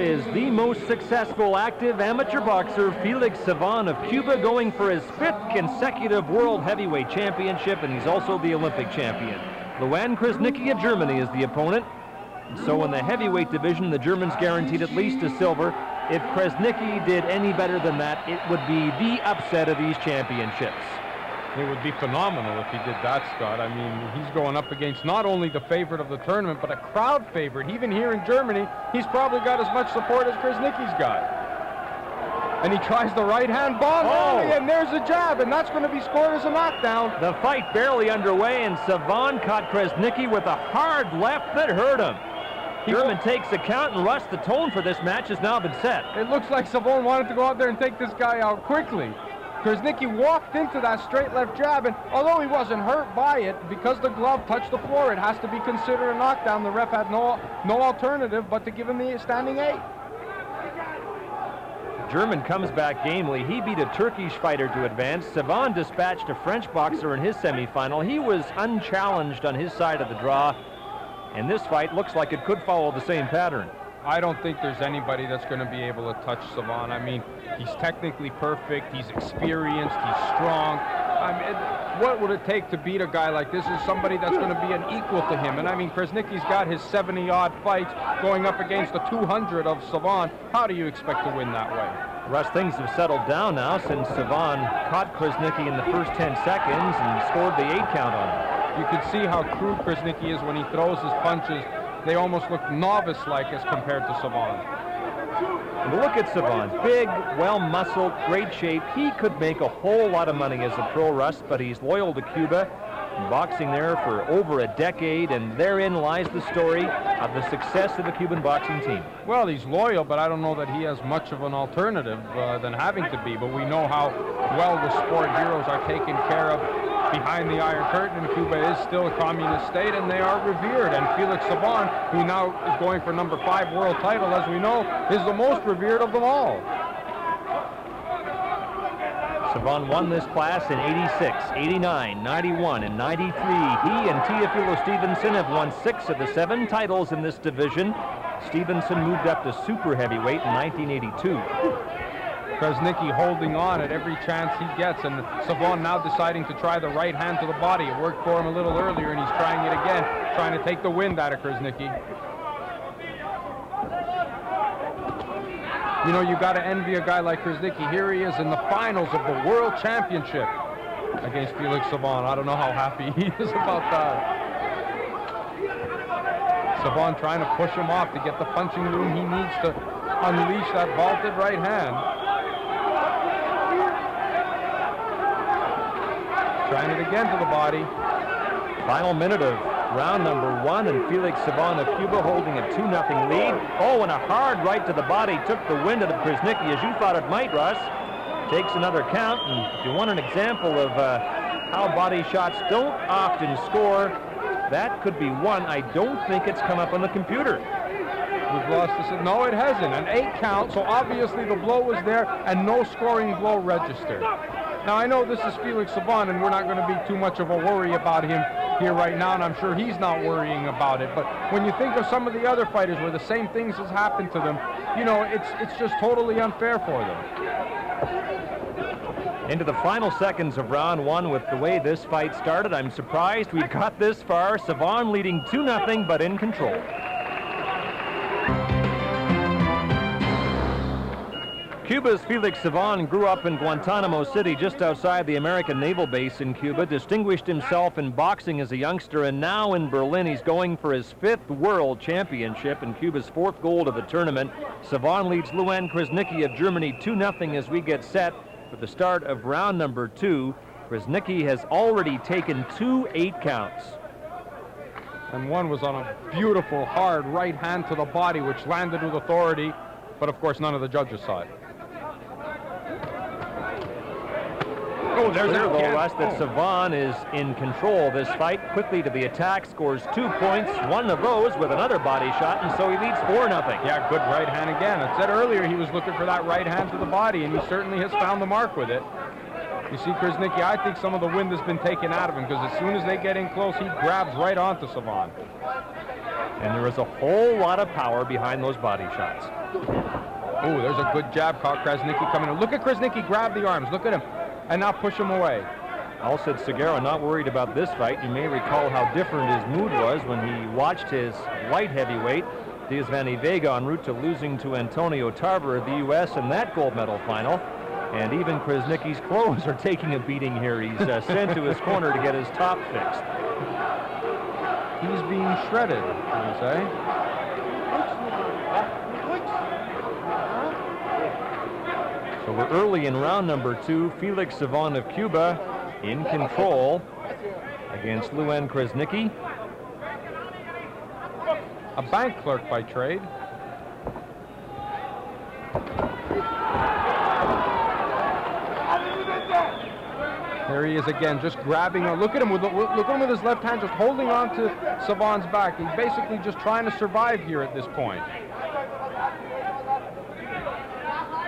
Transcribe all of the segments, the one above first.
Is the most successful active amateur boxer Felix Savon of Cuba, going for his 5th consecutive World Heavyweight Championship, and he's also the Olympic champion. Luan Krasniqi of Germany is the opponent. And so in the heavyweight division, the Germans guaranteed at least a silver. If Krasniqi did any better than that, it would be the upset of these championships. It would be phenomenal if he did that, Scott. I mean, he's going up against not only the favorite of the tournament, but a crowd favorite. Even here in Germany, he's probably got as much support as Krasniqi's got. And he tries the right-hand bomb, and there's a jab, and that's going to be scored as a knockdown. The fight barely underway, and Savon caught Krasniqi with a hard left that hurt him. German takes the count, and Russ, the tone for this match has now been set. It looks like Savon wanted to go out there and take this guy out quickly. Krasniqi walked into that straight left jab, and although he wasn't hurt by it, because the glove touched the floor, it has to be considered a knockdown. The ref had no alternative but to give him the standing 8. German comes back gamely. He beat a Turkish fighter to advance. Savon dispatched a French boxer in his semifinal. He was unchallenged on his side of the draw, and this fight looks like it could follow the same pattern. I don't think there's anybody that's going to be able to touch Savon. I mean, he's technically perfect, he's experienced, he's strong. I mean, what would it take to beat a guy like this? Is somebody that's going to be an equal to him. And I mean, Krasniqi's got his 70-odd fights going up against the 200 of Savon. How do you expect to win that way? Russ, things have settled down now since Savon caught Krasniqi in the first 10 seconds and scored the 8 count on him. You can see how crude Krasniqi is when he throws his punches. They almost look novice-like as compared to Savon. And look at Savon, big, well-muscled, great shape. He could make a whole lot of money as a pro, Russ, but he's loyal to Cuba, boxing there for over a decade, and therein lies the story of the success of the Cuban boxing team. Well, he's loyal, but I don't know that he has much of an alternative than having to be, but we know how well the sport heroes are taken care of behind the Iron Curtain, and Cuba is still a communist state, and they are revered. And Felix Savon, who now is going for number 5 world title, as we know, is the most revered of them all. Savon won this class in 86, 89, 91, and 93. He and Teofilo Stevenson have won 6 of the 7 titles in this division. Stevenson moved up to super heavyweight in 1982. Krasniqi holding on at every chance he gets, and Savon now deciding to try the right hand to the body. It worked for him a little earlier, and he's trying it again, trying to take the wind out of Krasniqi. You know, you got to envy a guy like Krasniqi. Here he is in the finals of the World Championship against Felix Savon. I don't know how happy he is about that. Savon trying to push him off to get the punching room he needs to unleash that vaulted right hand. Trying it again to the body. Final minute of round number 1, and Felix Savon of Cuba holding a 2-0 lead. Oh, and a hard right to the body took the wind out of Krasniqi, as you thought it might, Russ. Takes another count, and if you want an example of how body shots don't often score, that could be one. I don't think it's come up on the computer. We've lost this. No, it hasn't. An 8 count, so obviously the blow was there, and no scoring blow registered. Now, I know this is Felix Savon, and we're not going to be too much of a worry about him here right now, and I'm sure he's not worrying about it. But when you think of some of the other fighters where the same things has happened to them, you know, it's just totally unfair for them. Into the final seconds of round 1 with the way this fight started. I'm surprised we got this far. Savon leading 2-0, but in control. Cuba's Felix Savon grew up in Guantanamo City, just outside the American Naval Base in Cuba, distinguished himself in boxing as a youngster, and now in Berlin he's going for his 5th World Championship and Cuba's 4th gold of the tournament. Savon leads Luan Krasniqi of Germany 2-0 as we get set for the start of round number 2. Krasniqi has already taken 2 8 counts. And one was on a beautiful, hard right hand to the body, which landed with authority, but of course none of the judges saw it. Oh, there's clear, though, Russ, that Savon is in control of this fight. Quickly to the attack, scores 2 points, one of those with another body shot, and so he leads 4-0. Yeah, good right hand again. I said earlier he was looking for that right hand to the body, and he certainly has found the mark with it. You see, Krasniqi, I think some of the wind has been taken out of him, because as soon as they get in close, he grabs right onto Savon. And there is a whole lot of power behind those body shots. Oh, there's a good jab caught. Krasniqi coming in. Look at Krasniqi grab the arms. Look at him. And now push him away. Alcid Seguera not worried about this fight. You may recall how different his mood was when he watched his light heavyweight, Diaz Vani Vega, en route to losing to Antonio Tarver of the U.S. in that gold medal final. And even Krasniqi's clothes are taking a beating here. He's sent to his corner to get his top fixed. He's being shredded, you say? So we're early in round number 2. Felix Savon of Cuba in control against Luan Krasniqi. A bank clerk by trade. There he is again, just grabbing. Look at him with his left hand, just holding on to Savon's back. He's basically just trying to survive here at this point.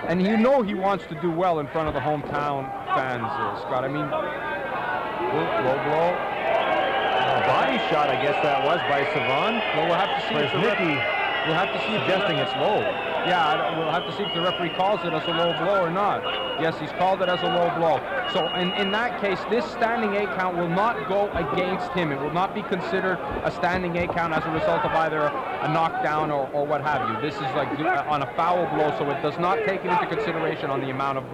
And you know he wants to do well in front of the hometown fans, Scott. I mean, low blow. Body shot, I guess that was, by Savon. Well, we'll have to see. We'll have to see. Suggesting it's low. Yeah, we'll have to see if the referee calls it as a low blow or not. Yes, he's called it as a low blow. So in that case, this standing 8 count will not go against him. It will not be considered a standing 8 count as a result of either a knockdown or what have you. This is like on a foul blow, so it does not take it into consideration on the amount of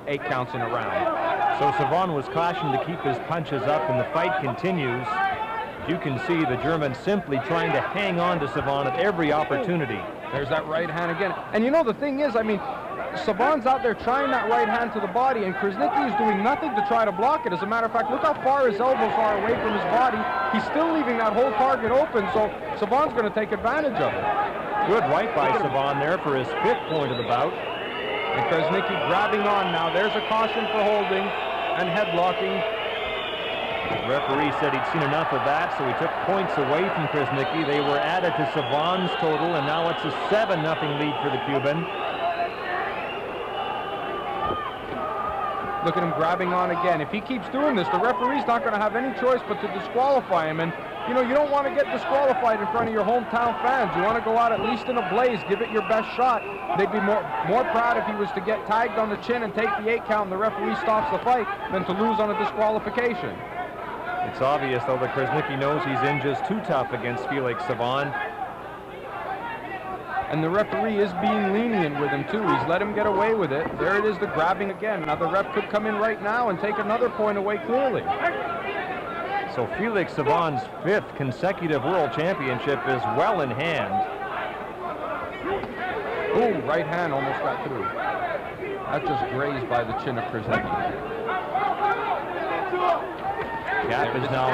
8 counts in a round. So Savon was cautioned to keep his punches up, and the fight continues. You can see the German simply trying to hang on to Savon at every opportunity. There's that right hand again. And you know, the thing is, I mean, Savon's out there trying that right hand to the body, and Krasniqi is doing nothing to try to block it. As a matter of fact, look how far his elbows are away from his body. He's still leaving that whole target open, so Savon's going to take advantage of it. Good right by Savon there for his 5th point of the bout. And Krasniqi grabbing on now. There's a caution for holding and headlocking. The referee said he'd seen enough of that, so he took points away from Krasniqi. They were added to Savon's total, and now it's a 7-0 lead for the Cuban. Look at him grabbing on again. If he keeps doing this, the referee's not going to have any choice but to disqualify him. And, you know, you don't want to get disqualified in front of your hometown fans. You want to go out at least in a blaze, give it your best shot. They'd be more proud if he was to get tagged on the chin and take the 8 count and the referee stops the fight than to lose on a disqualification. It's obvious, though, that Krasniqi knows he's in just too tough against Felix Savon. And the referee is being lenient with him, too. He's let him get away with it. There it is, the grabbing again. Now, the ref could come in right now and take another point away clearly. So Felix Savon's 5th consecutive world championship is well in hand. Ooh, right hand almost got through. That just grazed by the chin of Krasniqi. Gap is now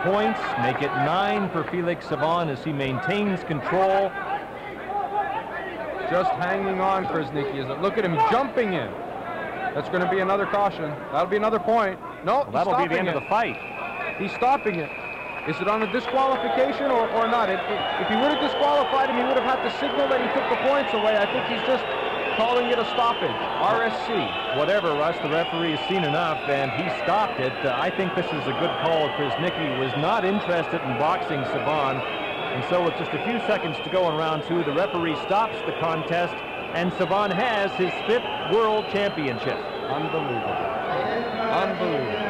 8 points, make it 9 for Felix Savon as he maintains control. Just hanging on, Krasniqi, is it? Look at him jumping in. That's going to be another caution. That'll be another point. No, well, that'll be the end of the fight. He's stopping it. Is it on a disqualification or not? If he would have disqualified him, he would have had to signal that he took the points away. I think he's just calling it a stoppage. RSC. Whatever, Russ, the referee has seen enough, and he stopped it. I think this is a good call. Krasniqi was not interested in boxing Savon, and so with just a few seconds to go in round 2, the referee stops the contest, and Savon has his 5th world championship. Unbelievable. Unbelievable.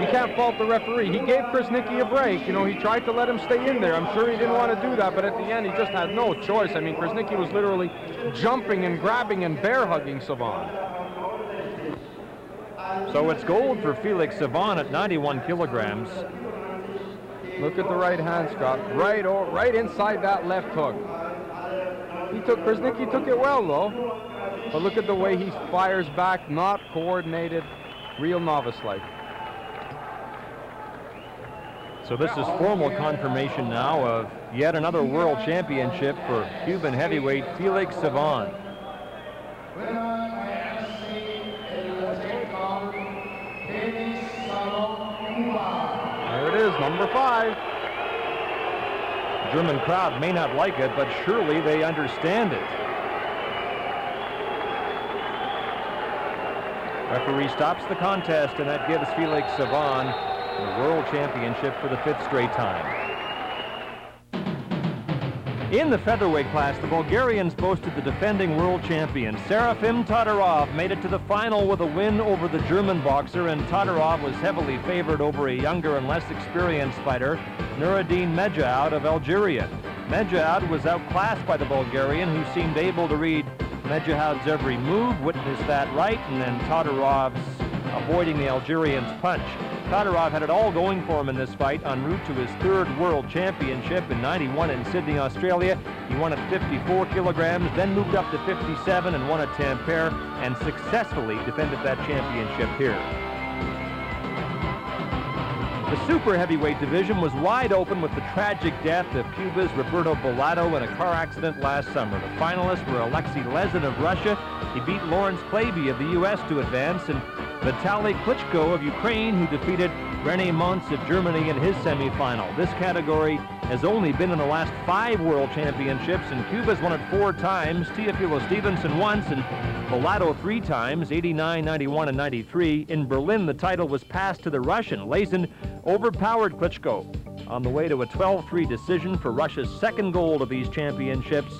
You can't fault the referee. He gave Krasniqi a break. You know, he tried to let him stay in there. I'm sure he didn't want to do that, but at the end, he just had no choice. I mean, Krasniqi was literally jumping and grabbing and bear hugging Savon. So it's gold for Felix Savon at 91 kilograms. Look at the right hand, Scott. Right inside that left hook. Krasniqi took it well, though. But look at the way he fires back, not coordinated, real novice-like. So this is formal confirmation now of yet another world championship for Cuban heavyweight Felix Savon. There it is, number 5. The German crowd may not like it, but surely they understand it. Referee stops the contest, and that gives Felix Savon the world championship for the 5th straight time. In the featherweight class, the Bulgarians boasted the defending world champion. Serafim Todorov made it to the final with a win over the German boxer, and Todorov was heavily favored over a younger and less experienced fighter, Nuruddin Medjaoud of Algeria. Medjaoud was outclassed by the Bulgarian, who seemed able to read Medjaoud's every move, witnessed that right, and then Todorov's avoiding the Algerian's punch. Todorov had it all going for him in this fight, en route to his third world championship in '91 in Sydney, Australia. He won at 54 kilograms, then moved up to 57 and won at Tampere, and successfully defended that championship here. The super heavyweight division was wide open with the tragic death of Cuba's Roberto Bellato in a car accident last summer. The finalists were Alexei Lesin of Russia. He beat Lawrence Klaby of the U.S. to advance, and Vitaly Klitschko of Ukraine, who defeated René Mons of Germany in his semifinal. This category has only been in the last 5 world championships, and Cuba's won it 4 times, Teofilo Stevenson once, and Bellato 3 times, 89, 91, and 93. In Berlin, the title was passed to the Russian. Lesin overpowered Klitschko on the way to a 12-3 decision for Russia's second gold of these championships.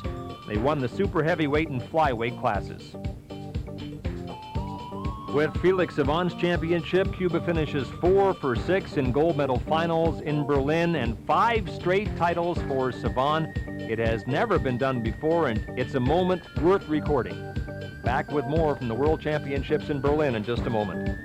They won the super heavyweight and flyweight classes. With Felix Savon's championship, Cuba finishes 4 for 6 in gold medal finals in Berlin, and 5 straight titles for Savon. It has never been done before, and it's a moment worth recording. Back with more from the World Championships in Berlin in just a moment.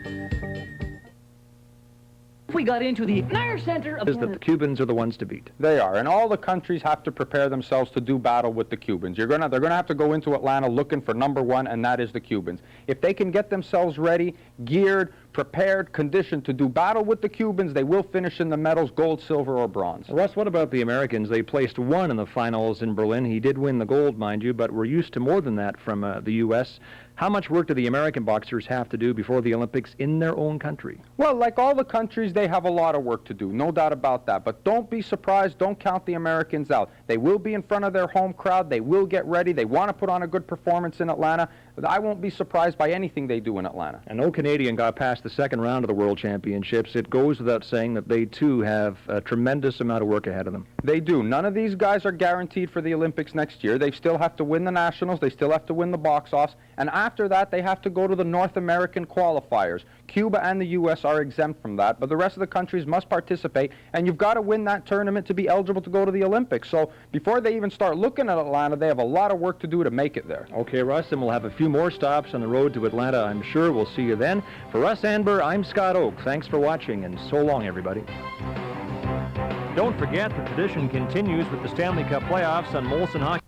We got into the nerve center of... Is that the Cubans are the ones to beat. They are, and all the countries have to prepare themselves to do battle with the Cubans. They're going to have to go into Atlanta looking for number 1, and that is the Cubans. If they can get themselves ready, geared, prepared, conditioned to do battle with the Cubans, they will finish in the medals, gold, silver, or bronze. Russ, what about the Americans? They placed 1 in the finals in Berlin. He did win the gold, mind you, but we're used to more than that from the U.S. How much work do the American boxers have to do before the Olympics in their own country? Well, like all the countries, they have a lot of work to do, no doubt about that. But don't be surprised, don't count the Americans out. They will be in front of their home crowd, they will get ready, they want to put on a good performance in Atlanta. I won't be surprised by anything they do in Atlanta. And no Canadian got past the second round of the World Championships. It goes without saying that they, too, have a tremendous amount of work ahead of them. They do. None of these guys are guaranteed for the Olympics next year. They still have to win the nationals. They still have to win the box office. And after that, they have to go to the North American qualifiers. Cuba and the U.S. are exempt from that, but the rest of the countries must participate, and you've got to win that tournament to be eligible to go to the Olympics. So before they even start looking at Atlanta, they have a lot of work to do to make it there. Okay, Russ, and we'll have a few more stops on the road to Atlanta, I'm sure. We'll see you then. For Russ Anber, I'm Scott Oak. Thanks for watching, and so long, everybody. Don't forget, the tradition continues with the Stanley Cup playoffs on Molson Hockey.